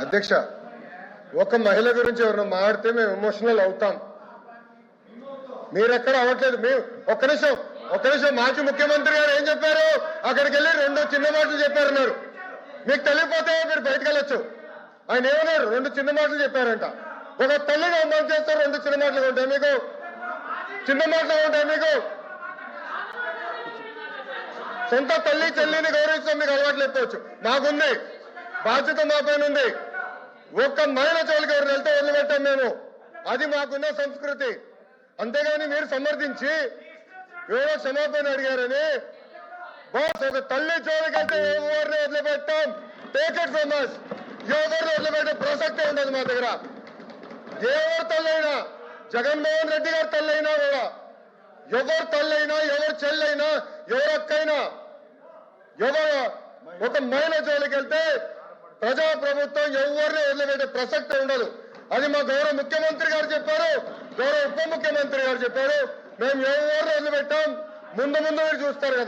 అధ్యక్ష, ఒక మహిళ గురించి ఎవరైనా మాట్లాడితే మేము ఎమోషనల్ అవుతాం. మీరెక్కడ అవ్వట్లేదు. ఒక్క నిమిషం మాజీ ముఖ్యమంత్రి గారు ఏం చెప్పారు? అక్కడికి వెళ్ళి 2 చిన్న మాటలు చెప్పారన్నారు. మీకు తెలియకపోతే మీరు బయటకు వెళ్ళొచ్చు. ఆయన ఏమన్నారు? 2 చిన్న మాటలు చెప్పారంట. ఒక తల్లిని అవమానం చేస్తారు, 2 చిన్న మాటలు ఉంటాయి మీకు? చిన్న మాటలు ఉంటాయి మీకు? సొంత తల్లి చెల్లిని గౌరవించడం మీకు అలవాట్లు ఎత్తవచ్చు. మాకుంది, బాధ్యత మా పైన ఉంది. ఒక్క మహిళ చోలికి ఎవరు వెళ్తే వదిలిపెట్టాం మేము. అది మాకున్న సంస్కృతి. అంతేగాని మీరు సమర్థించి ఎవరో క్షమాపణ అడిగారని బాస్, ఒక తల్లి జోలికి వెళ్తే ఎవరిని వదిలిపెట్టాం. Take it from us. ఎవరిని వదిలిపెట్టే ప్రసక్తే ఉండదు మా దగ్గర. ఎవరు తల్లైనా, జగన్మోహన్ రెడ్డి గారి తల్లైనా కూడా, ఎవరు తల్లైనా, ఎవరు చెల్లైనా, ఎవరు అక్కైనా, ఎవరు ఒక మహిళ జోలికి వెళ్తే ప్రజాప్రభుత్వం ఎవరిని వదిలిపెట్టే ప్రసక్తే ఉండదు. అది మా గౌరవ ముఖ్యమంత్రి గారు చెప్పారు, గౌరవ ఉప ముఖ్యమంత్రి గారు చెప్పారు. మేము ఎవరిని వదిలిపెట్టాం. ముందు మీరు చూస్తారు కదా.